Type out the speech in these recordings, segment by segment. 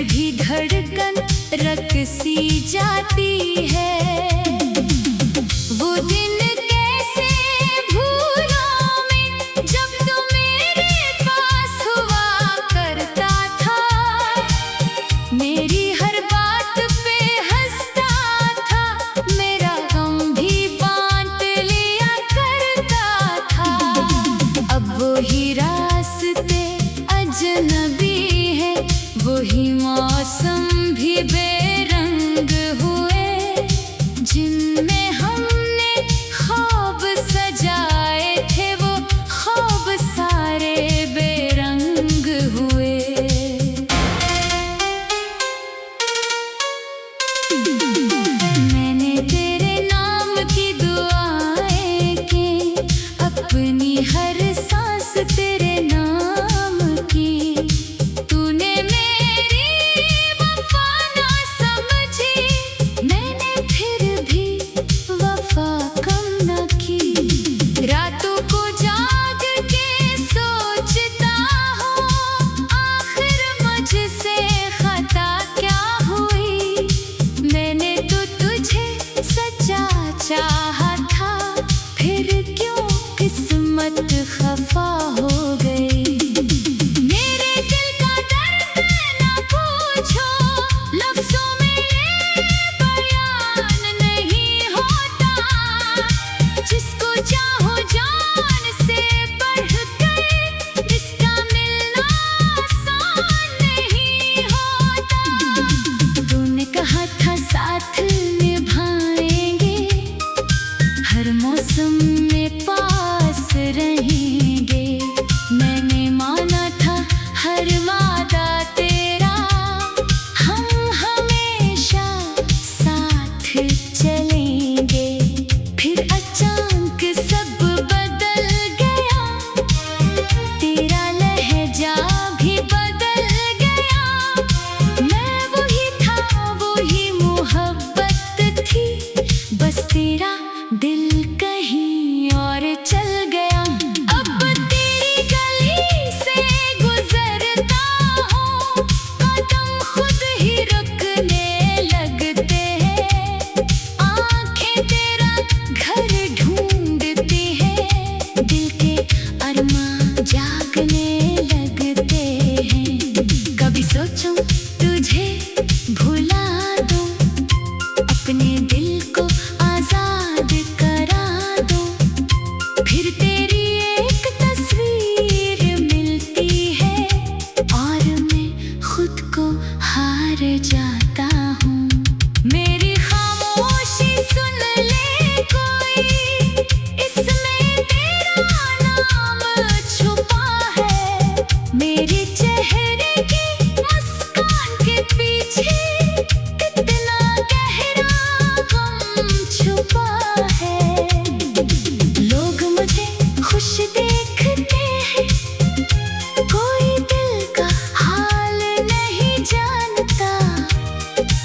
भी धड़कन रकसी जाती है। वो दिन कैसे भूलों में जब तू मेरे पास हुआ करता था, मेरी हर बात पे हंसता था, मेरा गम भी बांट लिया करता था। अब वही रास्ते अजनबी है, वही मौसम भी बेरंग हुए, जिनमें हमने ख्वाब सजाए थे, वो ख्वाब सारे बेरंग हुए। मैंने तेरे नाम की दुआएं की, अपनी हर सांस तेरे नाम की। तूने मेरी वफा ना समझी, मैंने फिर भी वफा कम न की। रातों को जाग के सोचता हूँ, आखिर मुझसे खता क्या हुई। मैंने तो तुझे सच्चा चाहा था, फिर क्यों किस्मत खफा हो गई। मेरे दिल का दर्द ना पूछो, लफ्ज़ों में ये बयान नहीं होता। जिसको चाहो जान से बढ़कर, इसका मिलना आसान नहीं होता। तूने कहा था साथ निभाएंगे, हर मौसम में पास रहेंगे। मैंने माना था हर वादा तेरा, हम हमेशा साथ चलेंगे। फिर अचानक सब बदल गया, तेरा लहजा भी बदल गया। मैं वही था, वही मोहब्बत थी, बस तेरा दिल कहीं और चल गया। अब तेरी गली से गुजरता हूँ, कदम खुद ही रुकने लगते हैं। आंखें तेरा घर ढूंढती हैं, दिल के अरमां जागने लगते हैं। कभी सोचूं तुझे भुला दूं, अपने दिल को आजाद करा दूं। फिर तेरी एक तस्वीर मिलती है, और मैं खुद को हार जाता हूँ। मेरी खामोशी सुन ले कोई, इसमें तेरा नाम छुपा है। मेरे चेहरे की मुस्कान के पीछे कितना गहरा गम छुपा है। लोग मुझे खुश देखते हैं, कोई दिल का हाल नहीं जानता।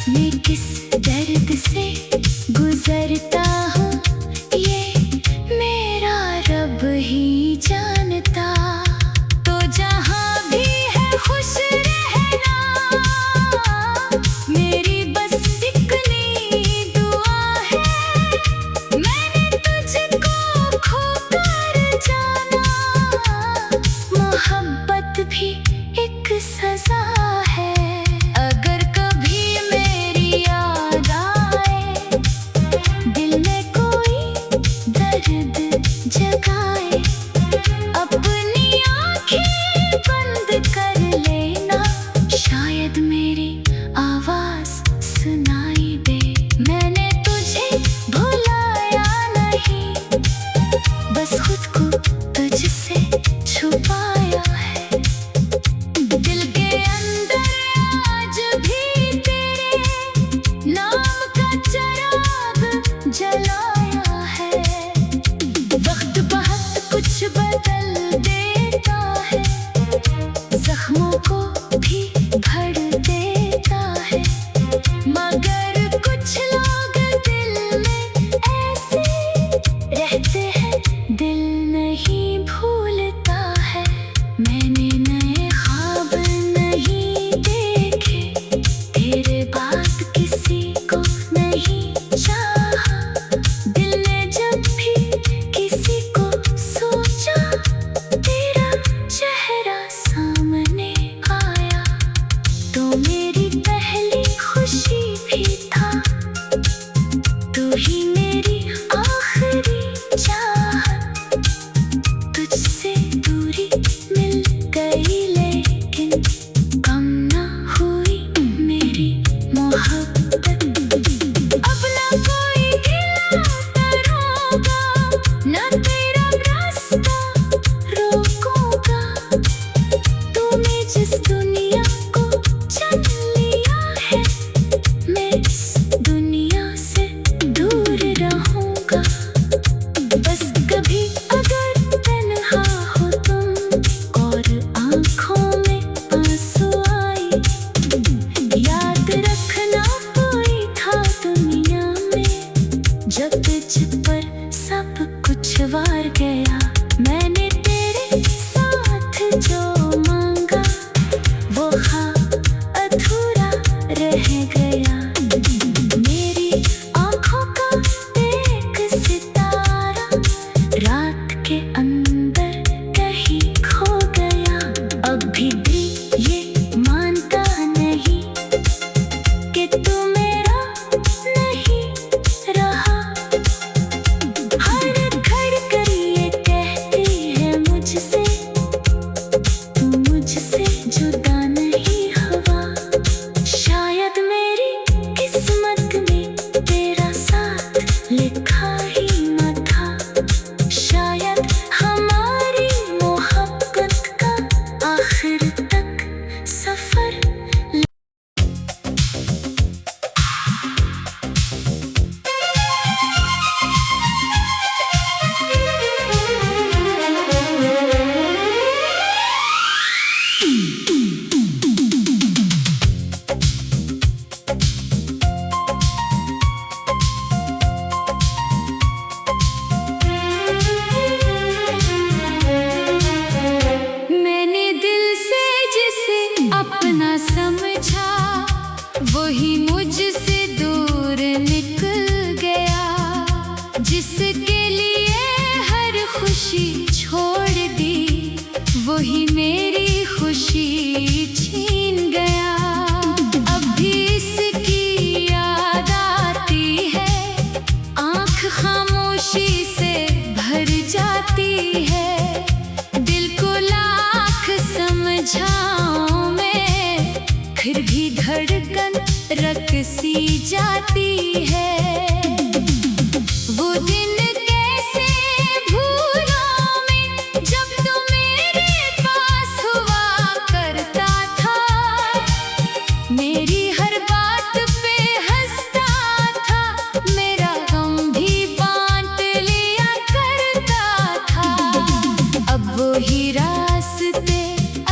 मैं किस दर्द से गुजरता हूँ, ये मेरा रब ही जानता। तो जहाँ भी है खुश रहना, मेरी बस इतनी दुआ है। मैंने तुझको खोकर जाना, मोहब्बत भी एक सजा है। अगर कभी मेरी याद आए, दिल में कोई दर्द जगाए, अपनी आंखें बंद कर लेना, शायद मेरी आवाज सुनाई दे। मैंने तुझे भुलाया नहीं, बस खुद को तुझसे छुपाया है। दिल के अंदर आज भी तेरे नाम का चिराग जलाया है। वक्त बहुत कुछ बदल देता है, जख्मों को भी भर देता है। मेरी पहली खुशी भी था, तू ही मेरी आखिरी चाहत। तुझसे दूरी मिल गई लेकिन कम ना हुई मेरी मोहब्बत। अब ना कोई गिला करूँगा, ना तेरा रास्ता रोकूंगा। तूने जिस दुनिया को चुन लिया है, मैं इस दुनिया से दूर रहूंगा। बस कभी अगर तन्हा हो तुम और आँखों में आंसू आए, याद रखना कोई था दुनिया में जब तुझ पर सब कुछ वार गया। मैंने तेरे साथ जो मांगा वो हाँ अधूरा रह गया। मेरी आँखों का एक सितारा रात के अंदर कहीं खो गया। अब भी दिल ये मानता नहीं कि तू मेरा नहीं रहा। हर धड़कन ये कहती है मुझसे, तू मुझसे जुदा नहीं हुआ। शायद मेरी किस्मत में तेरा साथ लिखा ही न था। शायद हमारी मोहब्बत का आखिर तक सफर मैंने दिल से जिसे अपना समझा, वही मुझसे दूर निकल गया। जिसके लिए हर खुशी छोड़ दी, वही मेरी खुशी छीन गया। अब भी इसकी याद आती है, आँख खामोशी से भर जाती है। दिल को लाख समझाऊं मैं, फिर भी धड़कन रक सी जाती है। वो दिन कैसे भूलूं मैं जब तू मेरे पास हुआ करता था। मेरी हर बात पे हंसता था, मेरा गम भी बांट लिया करता था। अब वही रास्ते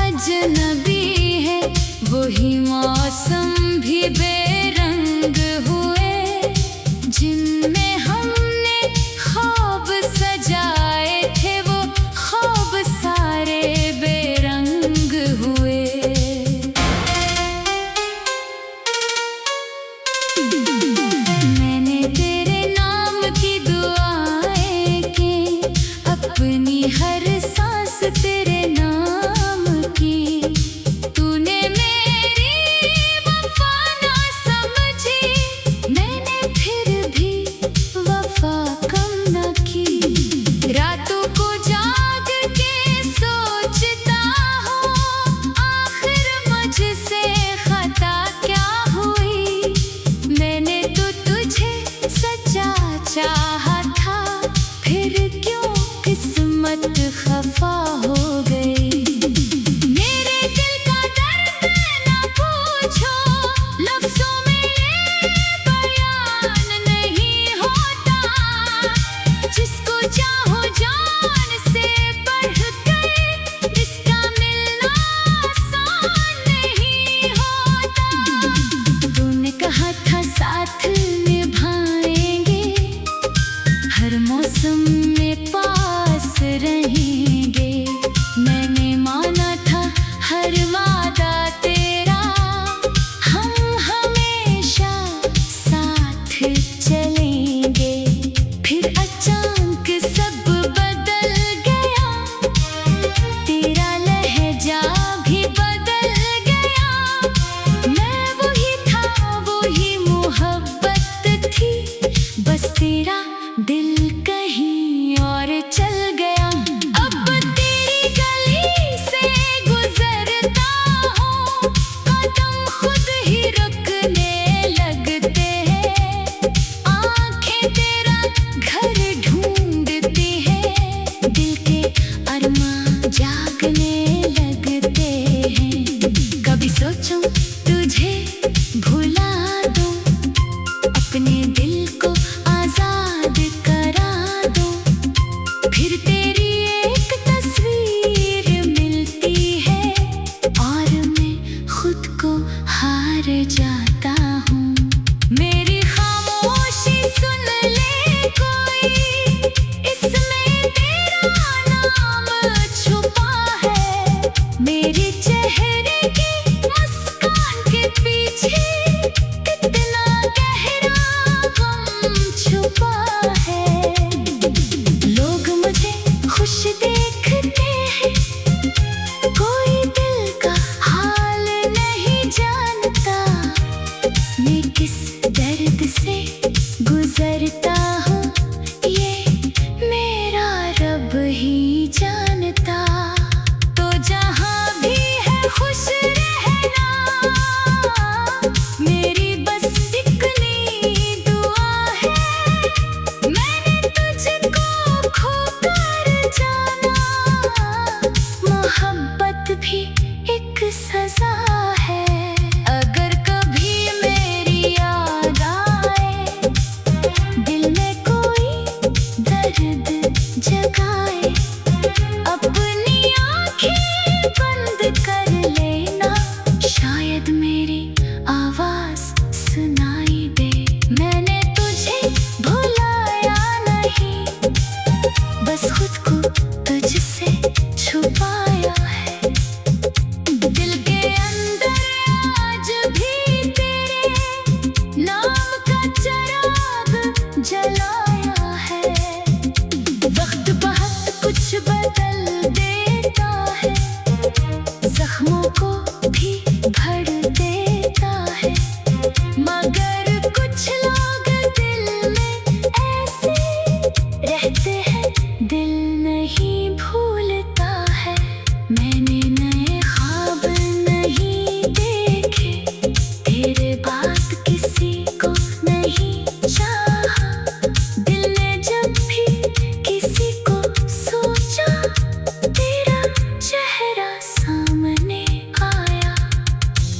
अजनबी है, वही मौसम भी बेरंग हुए, जिनमें हमने ख्वाब सजाए थे, वो ख्वाब सारे बेरंग हुए। चाहता हूँ। मेरी खामोशी सुन ले कोई, इसमें तेरा नाम छुपा है। मेरे चेहरे की मुस्कान के पीछे कितना गहरा गम छुपा है। लोग मुझे खुश देखते हैं, कोई दिल का हाल नहीं जानता। मैं किस दर्द से गुजरता हूँ, ये मेरा रब ही जानता। तो जहाँ भी है खुश रहना, मेरी बस इतनी दुआ है। मैंने तुझको खोकर जाना, मोहब्बत भी एक सजा है। अगर कभी मेरी याद आए, दिल में कोई दर्द जगाए, अपनी आंखें बंद कर लेना, शायद मेरी आवाज सुनाई दे। मैंने तुझे भुलाया नहीं, बस खुद को तुझसे छुपाया है। दिल के अंदर आज भी तेरे नाम का चिराग जलाया है। वक्त बहुत कुछ बदल देता है, जख्मों को भी भर देता है। मगर कुछ लोग दिल में ऐसे रहते हैं, दिल नहीं भूलता है। मैंने नए ख्वाब नहीं देखे, तेरे बाद किसी को नहीं चाहा। दिल ने जब भी किसी को सोचा, तेरा चेहरा सामने आया।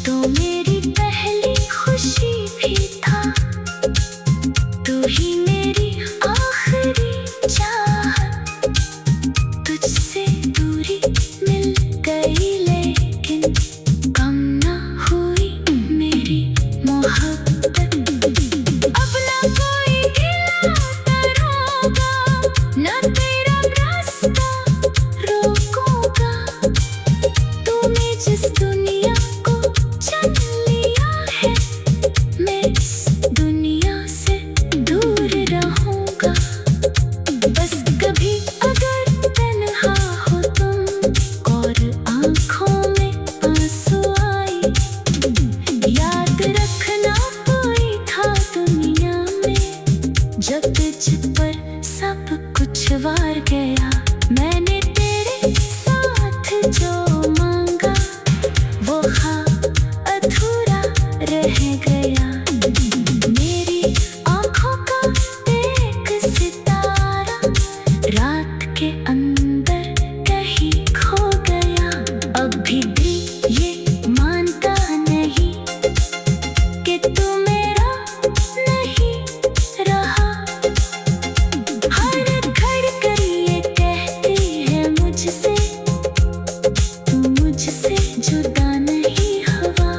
तो मेरी पहली खुशी भी था, तू ही मेरी आखिरी चाहत। तुझसे दूरी मिल गई, लेकिन कम ना हुई मेरी मोहब्बत। अब ना कोई गिला करूँगा, ना तेरा रास्ता रोकूंगा। तूने जिस दुनिया को चुन लिया है, मैं इस दुनिया से दूर रहूंगा। बस कभी अगर तन्हा हो तुम और आँखों में आंसू आए, याद रखना कोई था दुनिया में, जब तुझ पर सब कुछ वार गया। मैंने तेरे साथ जो मांगा, वो अधूरा रह गया। मेरी आँखों का एक सितारा रात के अंदर कहीं खो गया। अब भी दिल ये मानता नहीं कि तू मेरा नहीं रहा। हर धड़कन ये कहती है मुझसे, तू मुझसे जुदा नहीं हुआ।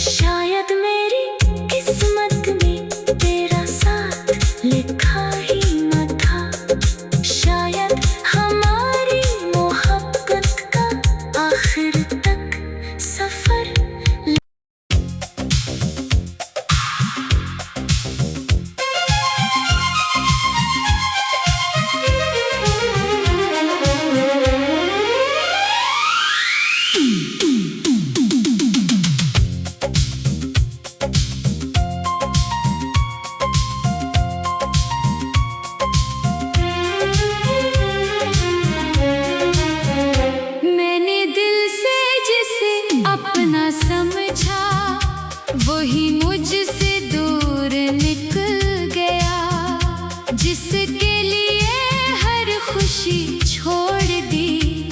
शायद मेरी किस्मत में तेरा साथ लिखा ही न था। शायद हमारी मोहब्बत का आखिर तक सफर मैंने दिल से जिसे अपना समझा, वही मुझसे दूर निकल गया। जिसके लिए हर खुशी छोड़ दी,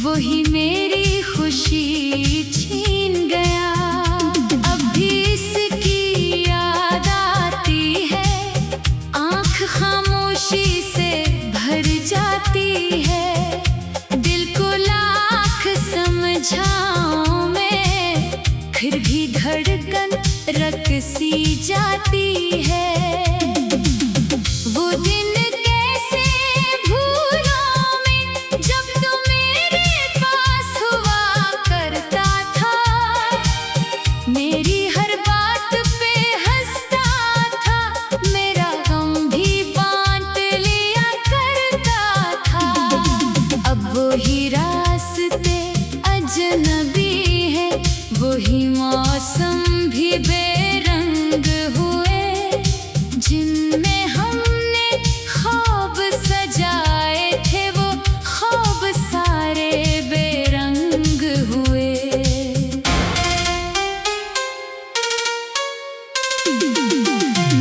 वही मेरी खुशी छीन गया। अब भी इसकी याद आती है, आँख खामोशी से भर जाती है। दिल को लाख समझाऊं मैं, फिर भी धड़कन सरक सी जाती है। वो दिन कैसे भूलूं मैं, जब तू मेरे पास हुआ करता था। मेरी हर बात पे हंसता था, मेरा गम भी बांट लिया करता था। अब वही रास्ते अजनबी है, वही मौसम भी बेरंग हुए, जिनमें हमने ख्वाब सजाए थे, वो ख्वाब सारे बेरंग हुए।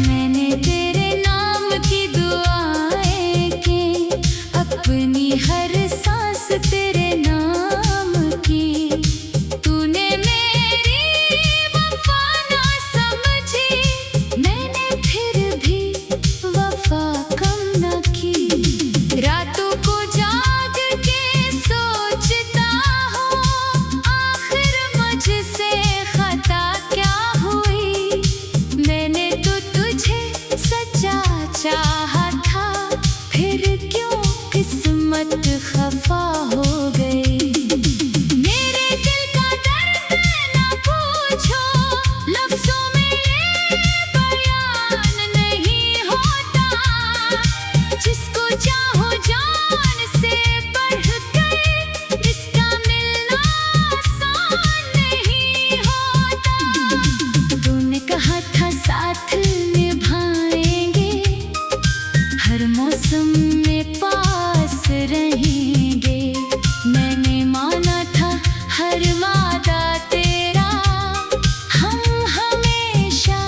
मैंने तेरे नाम की दुआएं की, अपनी हर सांस तेरे नाम की। तूने मेरी वफा ना समझी, मैंने फिर भी वफा कम न की। रातों को जाग के सोचता हूँ, आखिर मुझसे खता क्या हुई। मैंने तो तुझे सच्चा चाहा था, फिर क्यों किस्मत खफा हो गई। मेरे दिल का दर्द ना पूछो, लफ्जों में ये बयान नहीं होता। जिसको चाहो जान से बढ़कर, इसका मिलना आसान नहीं होता। तूने कहा था साथ निभाएंगे, हर मौसम में पास रहेंगे। मैंने माना था हर वादा तेरा, हम हमेशा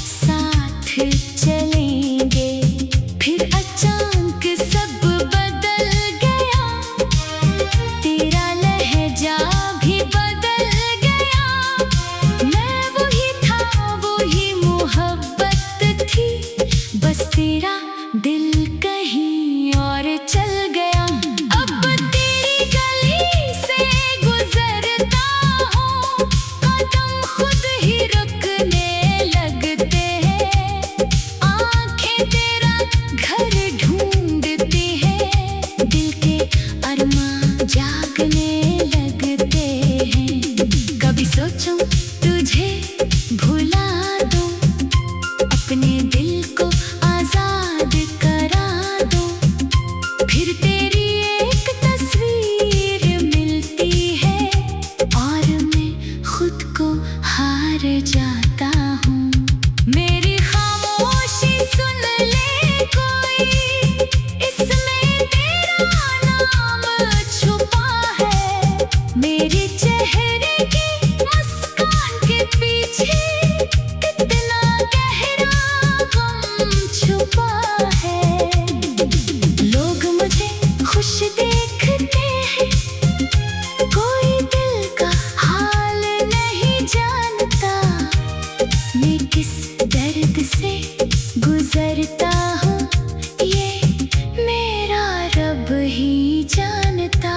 साथ चलेंगे। फिर अचानक सब बदल गया, तेरा लहजा भी बदल गया। मैं वही था, वही मोहब्बत थी, बस तेरा दिल कहीं और चल गया। अब तेरी गली से गुजरता हूँ, कदम खुद ही रुकने लगते हैं। आंखें तेरा घर ढूंढती हैं, दिल के अरमां जागने लगते हैं। कभी सोचूं तुझे भुला दूं, अपने दिल को आजाद करा दूं। फिर तेरी एक तस्वीर मिलती है, और मैं खुद को हार जाता हूँ। मेरी खामोशी सुन ले कोई, इसमें तेरा नाम छुपा है। मेरे चेहरे की मुस्कान के पीछे कितना गहरा गम छुपा है। लोग मुझे खुश देखते हैं, कोई दिल का हाल नहीं जानता। मैं किस दर्द से गुजरता हूँ, ये मेरा रब ही जानता।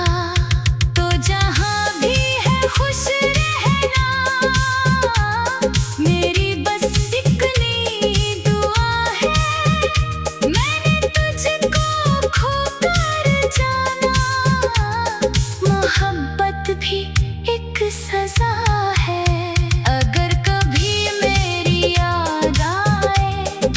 तो जहाँ भी है खुश रहना, मेरी बस इतनी दुआ है। मैंने तुझको खोकर जाना, मोहब्बत भी एक सजा है। अगर कभी मेरी याद आए,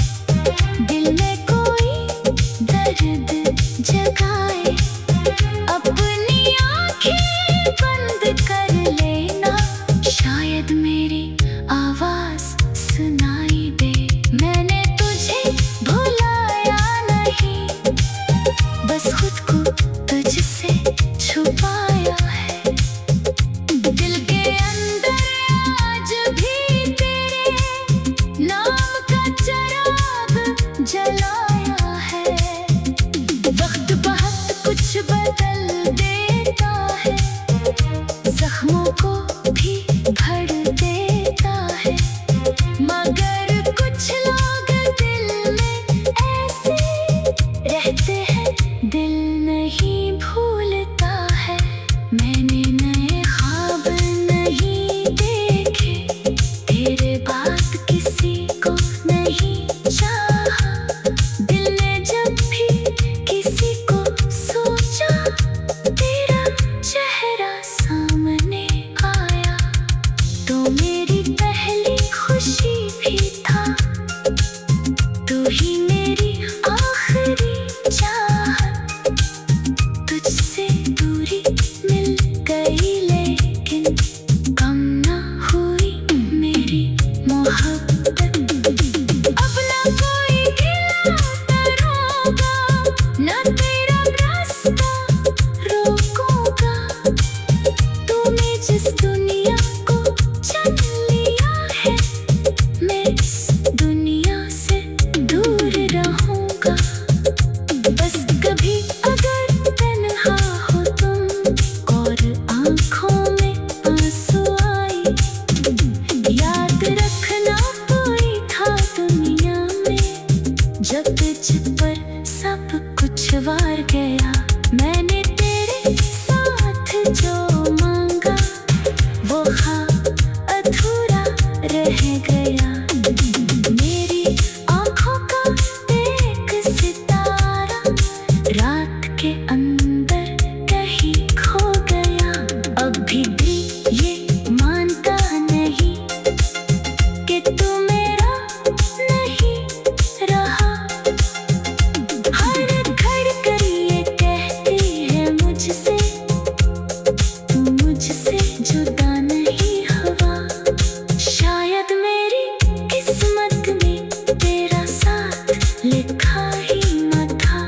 मोहब्बत। अब ना कोई खिलाता रोगा, ना तेरा रास्ता रोकूंगा। तूने जिस दुनिया को चुन लिया है, मैं इस दुनिया से दूर रहूंगा। बस कभी अगर तन्हा हो तुम और आँखों में आंसू आए, याद रखना कोई था दुनिया में जब तुझ पर सब कुछ वार गया। मैंने तेरे साथ जो मांगा वो अधूरा रह गया। मेरी आँखों का एक सितारा रात के अंदर कहीं खो गया। अभी भी ये मानता नहीं कि तू मेरा नहीं रहा। हर धड़कन ये कहती है मुझसे, तू मुझसे जुदा नहीं हुआ। शायद मेरी किस्मत में तेरा साथ लिखा ही न था।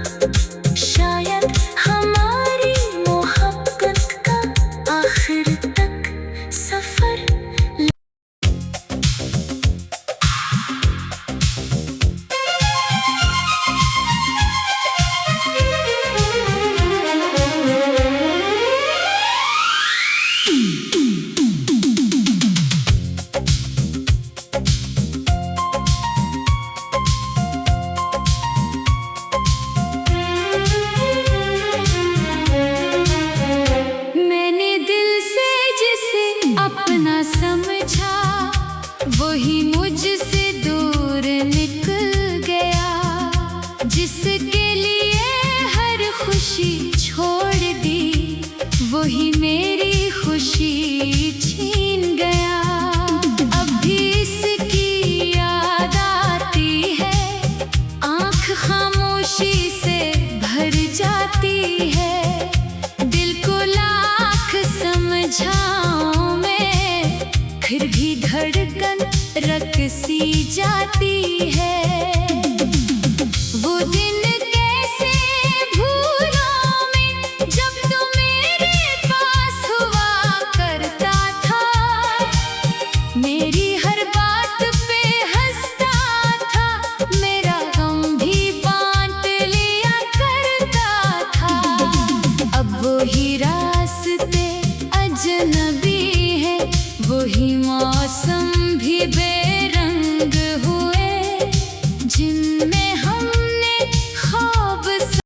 शायद हमारी मोहब्बत का आखिर तक सफर। मैंने दिल से जिसे अपना समझा, वही मुझसे दूर निकल गया। जिसके लिए हर खुशी छोड़ दी, वही मेरी खुशी छीन गया। अब भी इसकी याद आती है, आँख खामोशी से भर जाती है। दिल को लाख समझाऊं मैं, फिर भी धड़कन रक सी जाती है। वो दिन